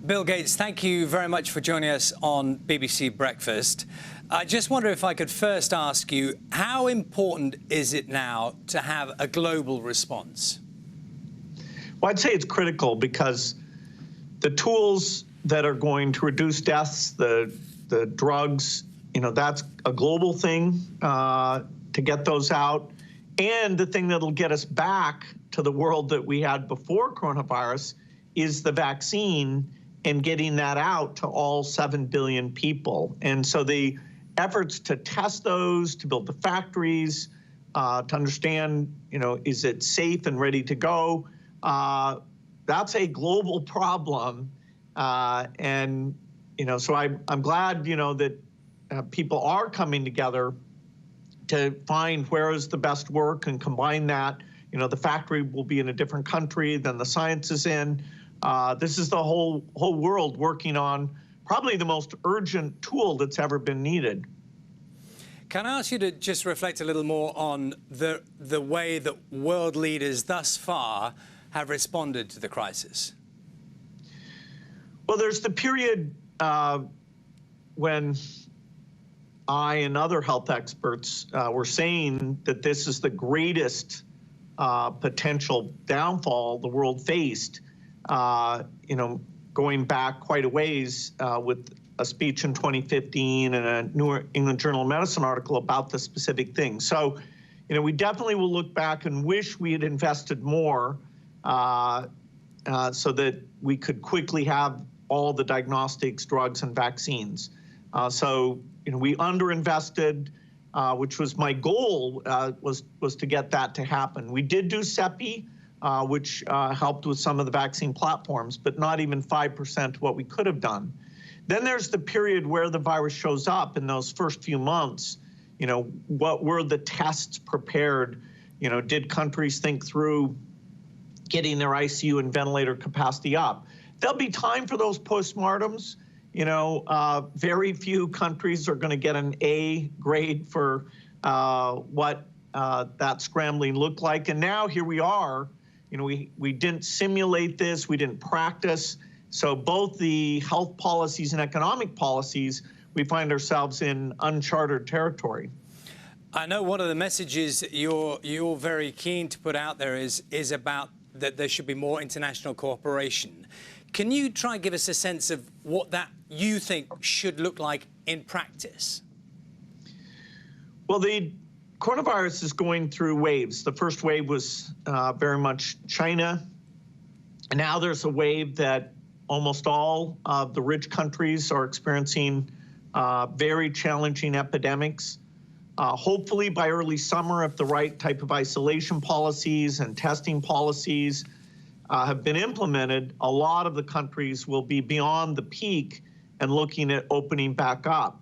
Bill Gates, thank you very much for joining us on BBC Breakfast. I just wonder if I could first ask you, how important is it now to have a global response? Well, I'd say it's critical because the tools that are going to reduce deaths, the drugs, that's a global thing to get those out. And the thing that'll get us back to the world that we had before coronavirus is the vaccine and getting that out to all 7 billion people. And so the efforts to test those, to build the factories, to understand, is it safe and ready to go? That's a global problem. So I'm glad, that people are coming together to find where is the best work and combine that. The factory will be in a different country than the science is in. This is the whole world working on probably the most urgent tool that's ever been needed. Can I ask you to just reflect a little more on the way that world leaders thus far have responded to the crisis? Well, there's the period when I and other health experts were saying that this is the greatest potential downfall the world faced, going back quite a ways with a speech in 2015 and a New England Journal of Medicine article about the specific thing. So, we definitely will look back and wish we had invested more so that we could quickly have all the diagnostics, drugs, and vaccines. We underinvested, which was my goal, was to get that to happen. We did do CEPI, which helped with some of the vaccine platforms, but not even 5% what we could have done. Then there's the period where the virus shows up in those first few months. What were the tests prepared? Did countries think through getting their ICU and ventilator capacity up? There'll be time for those postmortems. Very few countries are going to get an A grade for what that scrambling looked like. And now here we are. We didn't simulate this. We didn't practice. So both the health policies and economic policies, we find ourselves in uncharted territory. I know one of the messages you're very keen to put out there is about that there should be more international cooperation. Can you try and give us a sense of what that you think should look like in practice? Well, the coronavirus is going through waves. The first wave was very much China. And now there's a wave that almost all of the rich countries are experiencing very challenging epidemics. Hopefully by early summer, if the right type of isolation policies and testing policies have been implemented, a lot of the countries will be beyond the peak and looking at opening back up.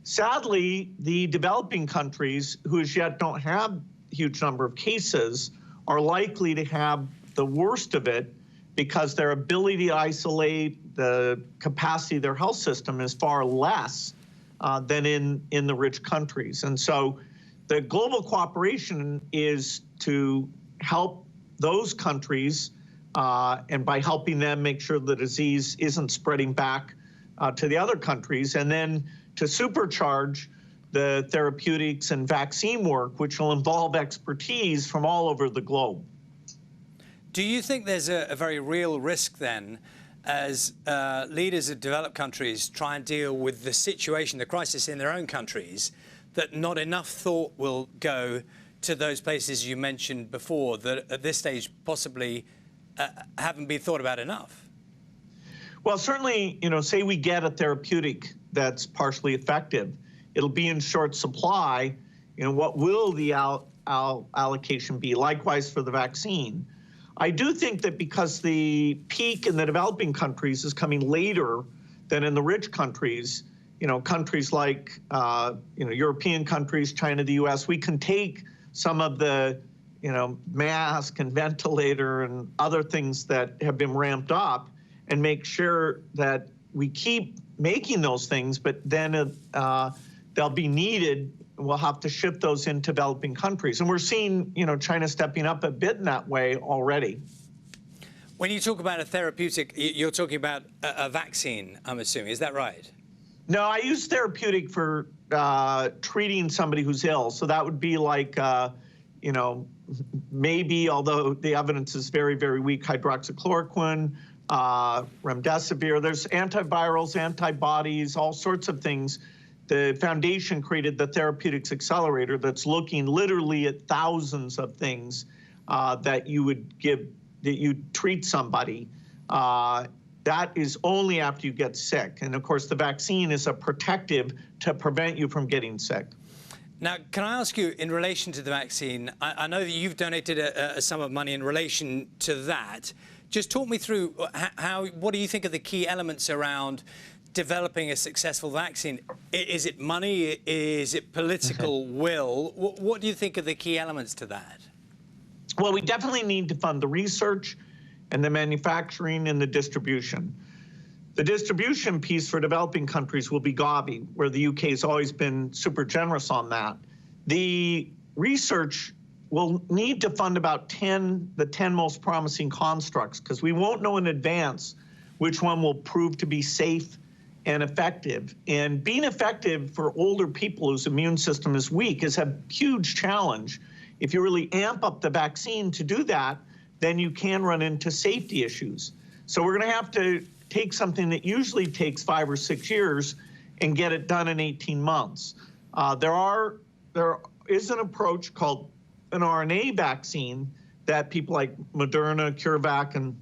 Sadly, the developing countries, who as yet don't have a huge number of cases, are likely to have the worst of it because their ability to isolate, the capacity of their health system is far less than in the rich countries. And so the global cooperation is to help those countries and by helping them make sure the disease isn't spreading back to the other countries, and then to supercharge the therapeutics and vaccine work, which will involve expertise from all over the globe. Do you think there's a very real risk then, as leaders of developed countries try and deal with the situation, the crisis in their own countries, that not enough thought will go to those places you mentioned before that at this stage possibly haven't been thought about enough? Well, certainly, say we get a therapeutic that's partially effective, it'll be in short supply. What will the allocation be? Likewise for the vaccine. I do think that because the peak in the developing countries is coming later than in the rich countries, countries like, European countries, China, the US, we can take some of the, mask and ventilator and other things that have been ramped up and make sure that we keep making those things, but then they'll be needed. We'll have to ship those in developing countries. And we're seeing, China stepping up a bit in that way already. When you talk about a therapeutic, you're talking about a vaccine, I'm assuming. Is that right? No, I use therapeutic for treating somebody who's ill. So that would be like, you know, maybe, although the evidence is very, very weak, hydroxychloroquine, remdesivir. There's antivirals, antibodies, all sorts of things. The foundation created the Therapeutics Accelerator that's looking literally at thousands of things that you would give, that you treat somebody. That is only after you get sick. And of course, the vaccine is a protective to prevent you from getting sick. Now, can I ask you, in relation to the vaccine, I know that you've donated a sum of money in relation to that. Just talk me through what do you think are the key elements around developing a successful vaccine? Is it money? Is it political will? What do you think are the key elements to that? Well, we definitely need to fund the research and the manufacturing and the distribution. The distribution piece for developing countries will be Gavi, where the UK has always been super generous on that. The research will need to fund about the 10 most promising constructs, because we won't know in advance which one will prove to be safe and effective. And being effective for older people whose immune system is weak is a huge challenge. If you really amp up the vaccine to do that, then you can run into safety issues. So we're going to have to take something that usually takes 5 or 6 years and get it done in 18 months. There is an approach called an RNA vaccine that people like Moderna, CureVac, and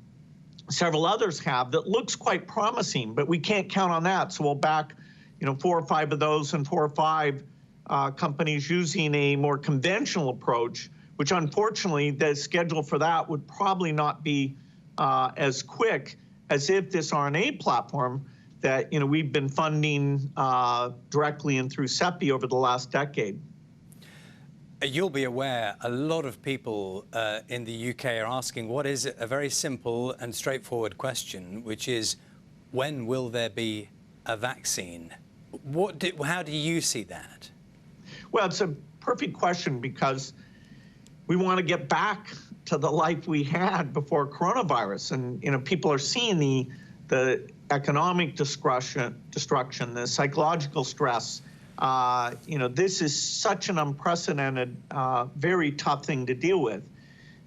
several others have that looks quite promising, but we can't count on that. So we'll back, 4 or 5 of those and 4 or 5 companies using a more conventional approach, which unfortunately the schedule for that would probably not be as quick as if this RNA platform that we've been funding directly and through CEPI over the last decade. You'll be aware a lot of people in the UK are asking what is a very simple and straightforward question, which is, when will there be a vaccine? How do you see that? Well, it's a perfect question, because we want to get back to the life we had before coronavirus. And people are seeing the economic destruction, the psychological stress. This is such an unprecedented, very tough thing to deal with.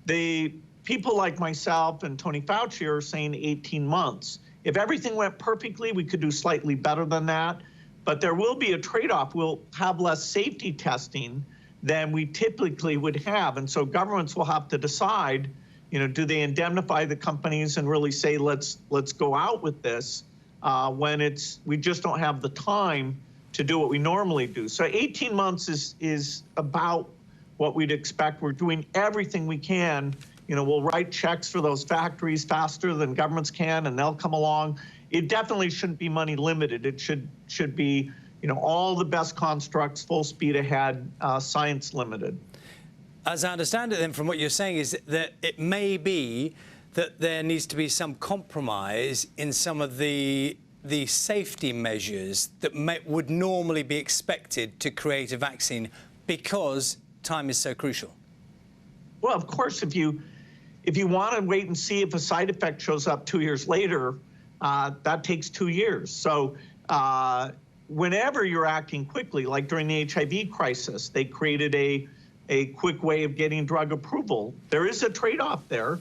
The people like myself and Tony Fauci are saying 18 months. If everything went perfectly, we could do slightly better than that. But there will be a trade-off. We'll have less safety testing than we typically would have. And so governments will have to decide, do they indemnify the companies and really say, let's go out with this when we just don't have the time to do what we normally do. So 18 months is about what we'd expect. We're doing everything we can. We'll write checks for those factories faster than governments can, and they'll come along. It definitely shouldn't be money limited. It should be, all the best constructs, full speed ahead, science limited. As I understand it then from what you're saying is that it may be that there needs to be some compromise in some of the safety measures that would normally be expected to create a vaccine, because time is so crucial. Well, of course, if you want to wait and see if a side effect shows up 2 years later, that takes 2 years. So whenever you're acting quickly, like during the HIV crisis, they created a quick way of getting drug approval. There is a trade-off there.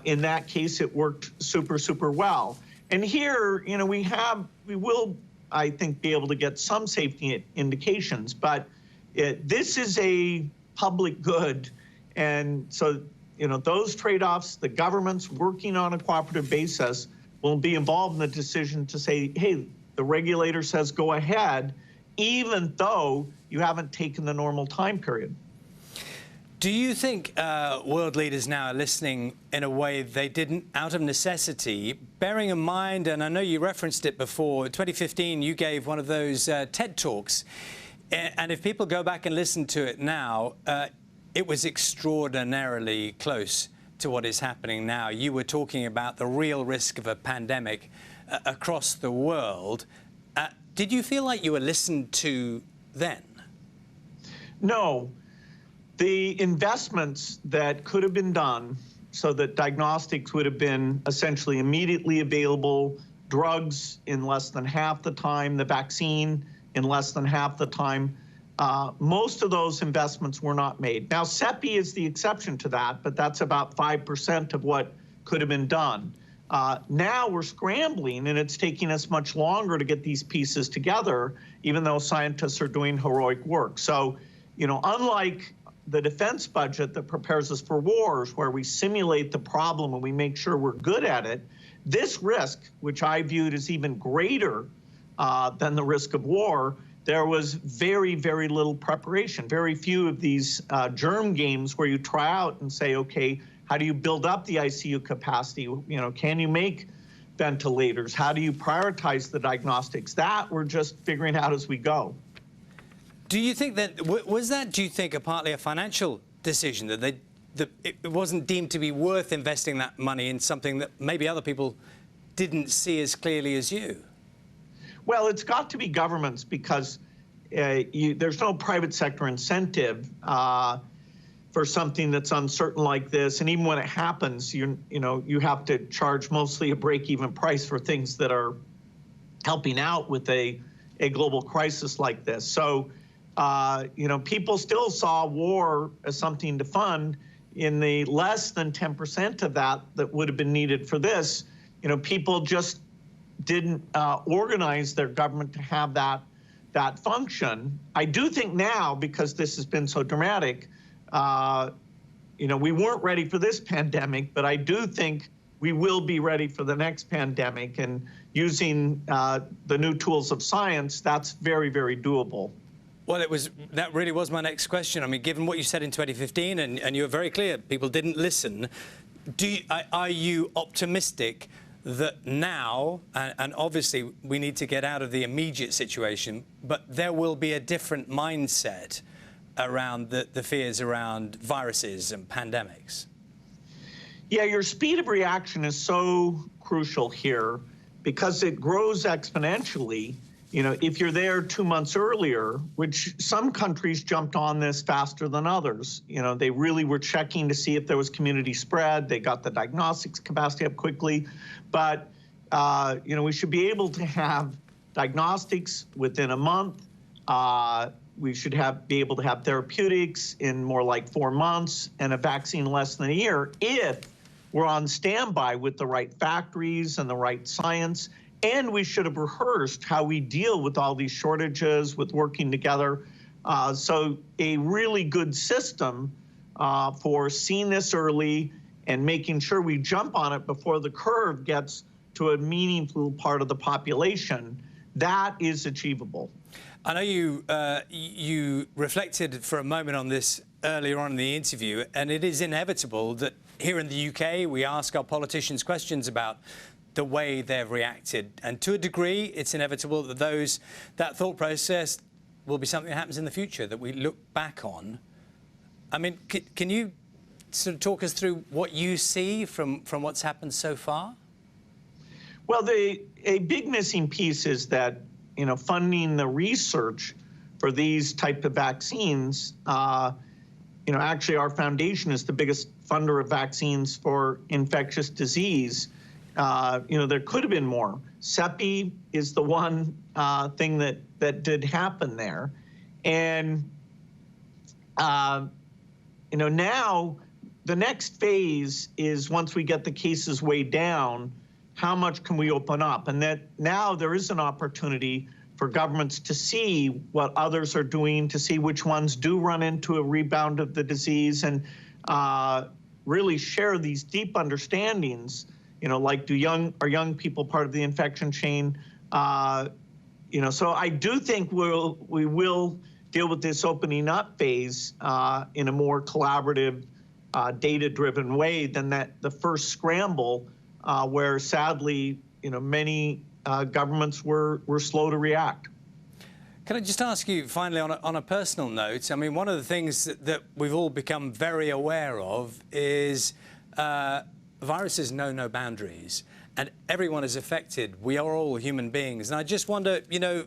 In that case, it worked super, super well. And here, we will, I think, be able to get some safety indications, but this is a public good. And so, those trade-offs, the governments working on a cooperative basis will be involved in the decision to say, hey, the regulator says go ahead, even though you haven't taken the normal time period. Do you think world leaders now are listening in a way they didn't out of necessity, bearing in mind, and I know you referenced it before, 2015 you gave one of those TED Talks, and if people go back and listen to it now, it was extraordinarily close to what is happening now. You were talking about the real risk of a pandemic across the world. Did you feel like you were listened to then? No. The investments that could have been done so that diagnostics would have been essentially immediately available, drugs in less than half the time, the vaccine in less than half the time. Most of those investments were not made. Now, CEPI is the exception to that, but that's about 5% of what could have been done. Now we're scrambling, and it's taking us much longer to get these pieces together, even though scientists are doing heroic work. So, you know, unlike the defense budget that prepares us for wars, where we simulate the problem and we make sure we're good at it, this risk, which I viewed as even greater than the risk of war, there was very, very little preparation. Very few of these germ games where you try out and say, okay, how do you build up the ICU capacity? You know, can you make ventilators? How do you prioritize the diagnostics? That we're just figuring out as we go. Do you think that, was that, do you think, partly a financial decision, that it wasn't deemed to be worth investing that money in something that maybe other people didn't see as clearly as you? Well, it's got to be governments, because there's no private sector incentive for something that's uncertain like this. And even when it happens, you have to charge mostly a break-even price for things that are helping out with a global crisis like this. So, people still saw war as something to fund. In the less than 10% of that would have been needed for this, people just didn't organize their government to have that function. I do think now, because this has been so dramatic, we weren't ready for this pandemic, but I do think we will be ready for the next pandemic, and using the new tools of science, that's very, very doable. Well, that really was my next question. I mean, given what you said in 2015, and you were very clear, people didn't listen. Are you optimistic that now, and obviously we need to get out of the immediate situation, but there will be a different mindset around the fears around viruses and pandemics? Yeah, your speed of reaction is so crucial here, because it grows exponentially. If you're there 2 months earlier, which some countries jumped on this faster than others, they really were checking to see if there was community spread. They got the diagnostics capacity up quickly. But, we should be able to have diagnostics within a month. We should be able to have therapeutics in more like 4 months, and a vaccine less than a year, if we're on standby with the right factories and the right science. And we should have rehearsed how we deal with all these shortages, with working together. So a really good system for seeing this early and making sure we jump on it before the curve gets to a meaningful part of the population, that is achievable. I know you reflected for a moment on this earlier on in the interview, and it is inevitable that here in the UK we ask our politicians questions about the way they've reacted, and to a degree it's inevitable that that thought process will be something that happens in the future that we look back on. I mean, can you sort of talk us through what you see from what's happened so far? Well, a big missing piece is that funding the research for these type of vaccines. Actually our foundation is the biggest funder of vaccines for infectious disease. There could have been more. CEPI is the one thing that did happen there. And, now the next phase is, once we get the cases way down, how much can we open up? And that now there is an opportunity for governments to see what others are doing, to see which ones do run into a rebound of the disease, and really share these deep understandings. Like, are young people part of the infection chain? So I do think we will deal with this opening up phase in a more collaborative, data-driven way than the first scramble, where sadly, many governments were slow to react. Can I just ask you finally, on a personal note? I mean, one of the things that we've all become very aware of is viruses know no boundaries, and everyone is affected. We are all human beings. And I just wonder,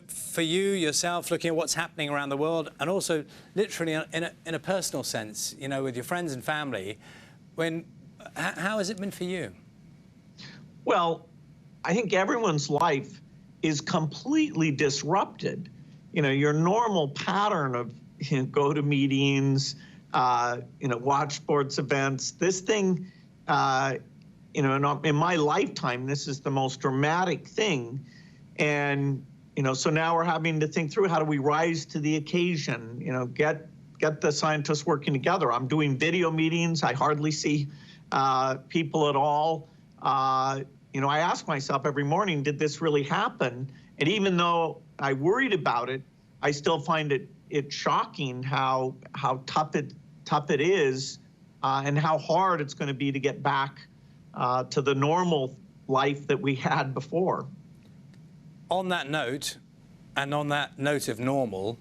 for you, yourself, looking at what's happening around the world, and also literally in a personal sense, with your friends and family, when How has it been for you? Well, I think everyone's life is completely disrupted. You know, your normal pattern of go to meetings, watch sports events. This thing, in my lifetime, this is the most dramatic thing. And, so now we're having to think through how do we rise to the occasion, get the scientists working together. I'm doing video meetings. I hardly see people at all. I ask myself every morning, did this really happen? And even though I worried about it, I still find it shocking how tough it is and how hard it's going to be to get back to the normal life that we had before. On that note, and on that note of normal,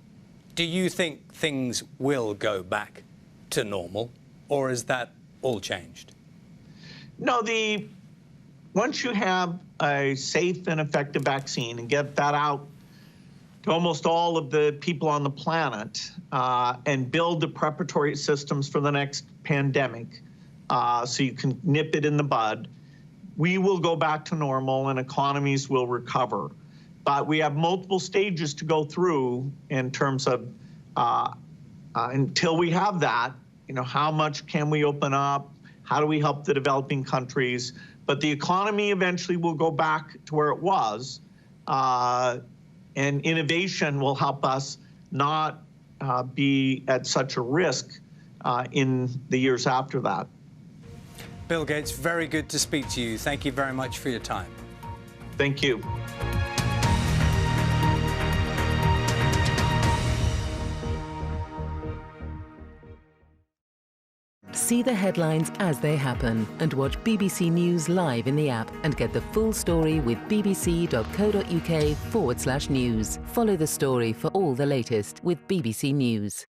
do you think things will go back to normal, or is that all changed? No, once you have a safe and effective vaccine and get that out to almost all of the people on the planet and build the preparatory systems for the next pandemic so you can nip it in the bud, we will go back to normal and economies will recover. But we have multiple stages to go through in terms of until we have that, how much can we open up? How do we help the developing countries? But the economy eventually will go back to where it was. And innovation will help us not be at such a risk in the years after that. Bill Gates, very good to speak to you. Thank you very much for your time. Thank you. See the headlines as they happen and watch BBC News live in the app and get the full story with bbc.co.uk/news. Follow the story for all the latest with BBC News.